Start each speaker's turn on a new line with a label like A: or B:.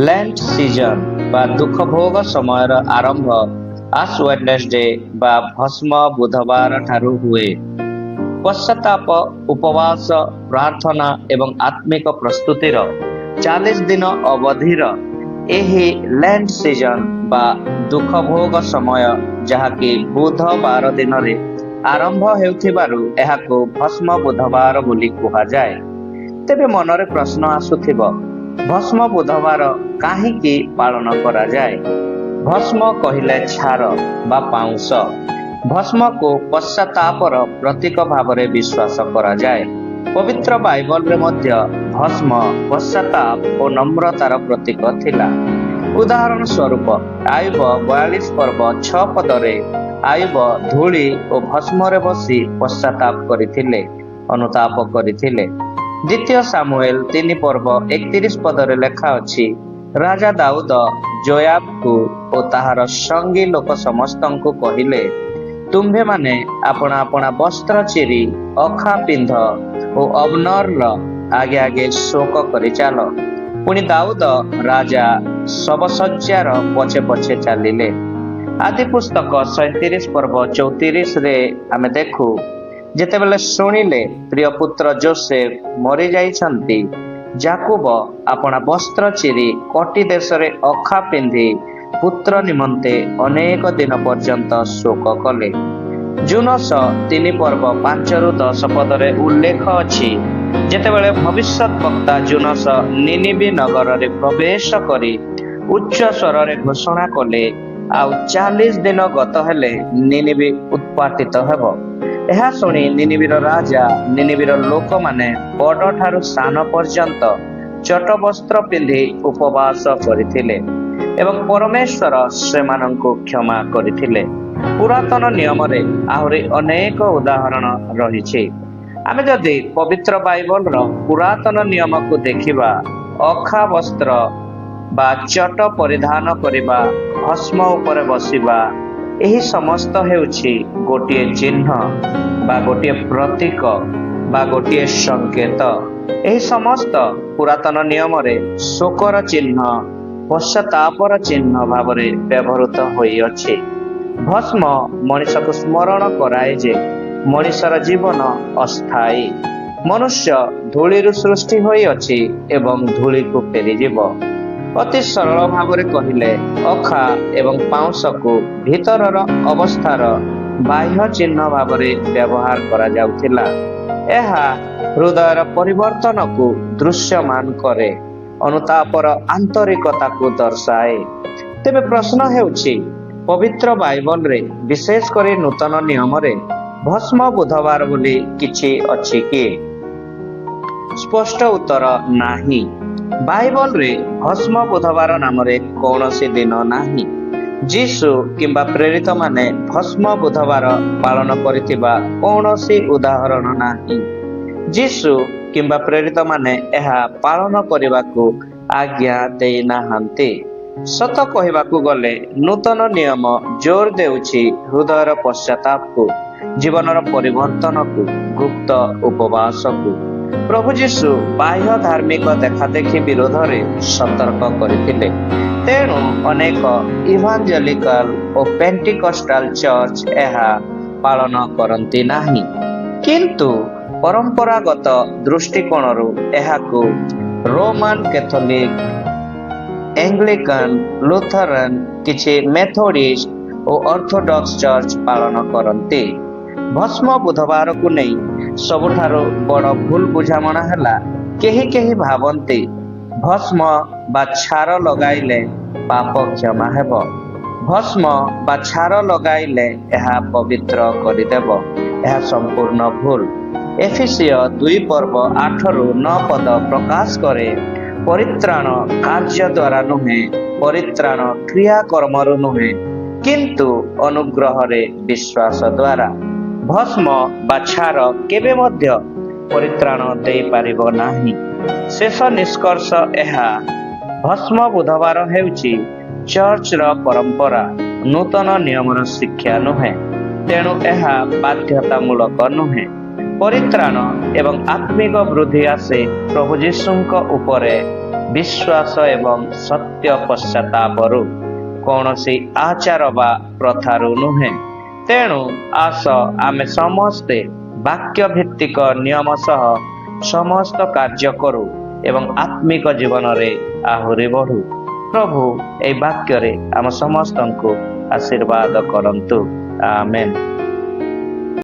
A: Lent season ବା ଦୁଃଖ ଭୋଗ ସମୟର ଆରମ୍ଭ ଆସ୍ ୱେଡନେସଡେ ବା ଭସ୍ମ ବୁଧବାର ଠାରୁ ହୁଏ। ପଶ୍ଚାତାପ, ଉପବାସ, ପ୍ରାର୍ଥନା ଏବଂ ଆତ୍ମିକ ପ୍ରସ୍ତୁତିର 40 ଦିନ ଅବଧିର ଏହି ଲେଣ୍ଟ ସିଜନ ବା ଦୁଃଖ ଭୋଗ ସମୟ, ଯାହାକି ବୁଧବାର ଦିନରେ ଆରମ୍ଭ ହେଉଥିବାରୁ ଏହାକୁ ଭସ୍ମ ବୁଧବାର ବୋଲି କୁହାଯାଏ। ତେବେ ମନରେ ପ୍ରଶ୍ନ ଆସୁଥିବ, ଭସ୍ମ ବୁଧବାର କାହିଁକି ପାଳନ କରାଯାଏ? ଭସ୍ମ କହିଲେ ଛାର ବା ପାଉଁଶ। ଭସ୍ମକୁ ପଶ୍ଚାତାପର ପ୍ରତୀକ ଭାବରେ ବିଶ୍ୱାସ କରାଯାଏ। ପବିତ୍ର ବାଇବଲରେ ମଧ୍ୟ ଭସ୍ମ ପଶ୍ଚାତାପ ଓ ନମ୍ରତାର ପ୍ରତୀକ ଥିଲା। ଉଦାହରଣ ସ୍ୱରୂପ ଆୟୁବ 42 ପର୍ବ 6 ପଦରେ ଆୟୁବ ଧୂଳି ଓ ଭସ୍ମରେ ବସି ପଶ୍ଚାତାପ କରିଥିଲେ, ଅନୁତାପ କରିଥିଲେ। ଦ୍ୱିତୀୟ ସାମୁଏଲ 3 ପର୍ବ 31 ପଦରେ ଲେଖା ଅଛି, ରାଜା ଦାଉଦ ଜୋୟାବକୁ ଓ ତାହାର ସଙ୍ଗୀ ଲୋକ ସମସ୍ତଙ୍କୁ କହିଲେ, ତୁମ୍ଭେମାନେ ଆପଣା ଆପଣା ବସ୍ତ୍ର ଚିରି ଅଖା ପିନ୍ଧ ଓ ଅବନରର ଆଗେ ଆଗେ ଶୋକ କରି ଚାଲ। ପୁଣି ଦାଉଦ ରାଜା ଶବସଜ୍ଜାର ପଛେ ପଛେ ଚାଲିଲେ। ଆଦି ପୁସ୍ତକ 37 ପର୍ବ 34ରେ ଆମେ ଦେଖୁ, ଯେତେବେଳେ ଶୁଣିଲେ ପ୍ରିୟ ପୁତ୍ର ଯୋସେଫ ମରିଯାଇଛନ୍ତି, ଯାକୁବ ଆପଣା ବସ୍ତ୍ର ଚିରି କଟି ଦେଶରେ ଅଖା ପିନ୍ଧି ପୁତ୍ର ନିମନ୍ତେ ଅନେକ ଦିନ ପର୍ଯ୍ୟନ୍ତ ଶୋକ କଲେ। ଜୁନସ 3 ପର୍ବ 5-10 ପଦରେ ଉଲ୍ଲେଖ ଅଛି, ଯେତେବେଳେ ଭବିଷ୍ୟତ ବକ୍ତା ଜୁନସ ନିନିବି ନଗରରେ ପ୍ରବେଶ କରି ଉଚ୍ଚ ସ୍ୱରରେ ଘୋଷଣା କଲେ, ଆଉ 40 ଦିନ ଗତ ହେଲେ ନିନିବି ଉତ୍ପାଟିତ ହେବ। ଏହା ଶୁଣି ନିନିବିର ରାଜା, ନିନିବିର ଲୋକମାନେ ବଡ଼ ଠାରୁ ସାନ ପର୍ଯ୍ୟନ୍ତ ଚଟ ବସ୍ତ୍ର ପିନ୍ଧି ଉପବାସ କରିଥିଲେ ଏବଂ ପରମେଶ୍ୱର ସେମାନଙ୍କୁ କ୍ଷମା କରିଥିଲେ। ପୁରାତନ ନିୟମରେ ଆହୁରି ଅନେକ ଉଦାହରଣ ରହିଛି। ଆମେ ଯଦି ପବିତ୍ର ବାଇବଲର ପୁରାତନ ନିୟମକୁ ଦେଖିବା, ଅଖା ବସ୍ତ୍ର ବା ଚଟ ପରିଧାନ କରିବା, ଭସ୍ମ ଉପରେ ବସିବା, ଏହି ସମସ୍ତ ହେଉଛି ଗୋଟିଏ ଚିହ୍ନ ବା ଗୋଟିଏ ପ୍ରତୀକ ବା ଗୋଟିଏ ସଂକେତ। ଏହି ସମସ୍ତ ପୁରାତନ ନିୟମରେ ଶୋକର ଚିହ୍ନ, ପଶ୍ଚାତାପର ଚିହ୍ନ ଭାବରେ ବ୍ୟବହୃତ ହୋଇଅଛି। ଭସ୍ମ ମଣିଷକୁ ସ୍ମରଣ କରାଏ ଯେ ମଣିଷର ଜୀବନ ଅସ୍ଥାୟୀ। ମନୁଷ୍ୟ ଧୂଳିରୁ ସୃଷ୍ଟି ହୋଇଅଛି ଏବଂ ଧୂଳିକୁ ଫେରିଯିବ। ଅତି ସରଳ ଭାବରେ କହିଲେ, ଅଖା ଏବଂ ପାଉଁଶକୁ ଭିତରର ଅବସ୍ଥାର ବାହ୍ୟ ଚିହ୍ନ ଭାବରେ ବ୍ୟବହାର କରାଯାଉଥିଲା। ଏହା ହୃଦୟର ପରିବର୍ତ୍ତନକୁ ଦୃଶ୍ୟମାନ କରେ, ଅନୁତାପର ଆନ୍ତରିକତାକୁ ଦର୍ଶାଏ। ତେବେ ପ୍ରଶ୍ନ ହେଉଛି, ପବିତ୍ର ବାଇବଲରେ ବିଶେଷ କରି ନୂତନ ନିୟମରେ ଭସ୍ମ ବୁଧବାର ବୋଲି କିଛି ଅଛି କି? ସ୍ପଷ୍ଟ ଉତ୍ତର ନାହିଁ। ବାଇବଲରେ ଭସ୍ମ ବୁଧବାର ନାମରେ କୌଣସି ଦିନ ନାହିଁ। ଯୀଶୁ କିମ୍ବା ପ୍ରେରିତମାନେ ଭସ୍ମ ବୁଧବାର ପାଳନ କରିଥିବା କୌଣସି ଉଦାହରଣ ନାହିଁ। ଯୀଶୁ କିମ୍ବା ପ୍ରେରିତମାନେ ଏହା ପାଳନ କରିବାକୁ ଆଜ୍ଞା ଦେଇନାହାନ୍ତି। ସତ କହିବାକୁ ଗଲେ ନୂତନ ନିୟମ ଜୋର ଦେଉଛି ହୃଦୟର ପଶ୍ଚାତାପକୁ, ଜୀବନର ପରିବର୍ତ୍ତନକୁ, ଗୁପ୍ତ ଉପବାସକୁ। ପ୍ରଭୁ ଯୀଶୁ ବାହ୍ୟ ଧାର୍ମିକ ଦେଖାଦେଖି ବିରୋଧରେ ସତର୍କ କରିଥିଲେ। ତେଣୁ ଅନେକ ଇଭାଞ୍ଜେଲିକାଲ ଓ ପେଣ୍ଟିକଷ୍ଟାଲ ଚର୍ଚ୍ଚ ଏହା ପାଳନ କରନ୍ତି ନାହିଁ। କିନ୍ତୁ ପରମ୍ପରାଗତ ଦୃଷ୍ଟିକୋଣରୁ ଏହାକୁ ରୋମାନ କ୍ୟାଥୋଲିକ, ଏଙ୍ଗ୍ଲିକାନ, ଲୁଥରାନ, କିଛି ମେଥୋଡିଷ୍ଟ ଓ ଅର୍ଥୋଡକ୍ସ ଚର୍ଚ୍ଚ ପାଳନ କରନ୍ତି। ଭସ୍ମ ବୁଧବାରକୁ ନେଇ ସବୁଠାରୁ ବଡ଼ ଭୁଲ ବୁଝାମଣା ହେଲା, କେହି କେହି ଭାବନ୍ତି ଭସ୍ମ ବା ଛାର ଲଗାଇଲେ ପାପ କ୍ଷମା ହେବ। ଭସ୍ମ ବା ଛାର ଲଗାଇଲେ ଏହା ପବିତ୍ର କରିଦେବ। ଏହା ସମ୍ପୂର୍ଣ୍ଣ ଭୁଲ। ଏଫେସୀୟ 2 ପର୍ବ 8-9 ପଦ ପ୍ରକାଶ କରେ, ପରିତ୍ରାଣ କାର୍ଯ୍ୟ ଦ୍ୱାରା ନୁହେଁ, ପରିତ୍ରାଣ କ୍ରିୟାକର୍ମରୁ ନୁହେଁ, କିନ୍ତୁ ଅନୁଗ୍ରହରେ ବିଶ୍ୱାସ ଦ୍ୱାରା। ଭସ୍ମ ବା ଛାର କେବେ ମଧ୍ୟ ପରିତ୍ରାଣ ଦେଇପାରିବ ନାହିଁ। ଶେଷ ନିଷ୍କର୍ଷ ଏହା, ଭସ୍ମ ବୁଧବାର ହେଉଛି ଚର୍ଚ୍ଚର ପରମ୍ପରା, ନୂତନ ନିୟମର ଶିକ୍ଷା ନୁହେଁ। ତେଣୁ ଏହା ବାଧ୍ୟତାମୂଳକ ନୁହେଁ। ପରିତ୍ରାଣ ଏବଂ ଆତ୍ମିକ ବୃଦ୍ଧି ଆସେ ପ୍ରଭୁ ଯୀଶୁଙ୍କ ଉପରେ ବିଶ୍ୱାସ ଏବଂ ସତ୍ୟ ପଶ୍ଚାତାପରୁ, କୌଣସି ଆଚାର ବା ପ୍ରଥାରୁ ନୁହେଁ। ତେଣୁ ଆସ ଆମେ ସମସ୍ତେ ବାକ୍ୟ ଭିତ୍ତିକ ନିୟମ ସହ ସମସ୍ତ କାର୍ଯ୍ୟ କରୁ ଏବଂ ଆତ୍ମିକ ଜୀବନରେ ଆହୁରି ବଢୁ। ପ୍ରଭୁ ଏହି ବାକ୍ୟରେ ଆମ ସମସ୍ତଙ୍କୁ ଆଶୀର୍ବାଦ କରନ୍ତୁ। ଆମେନ୍।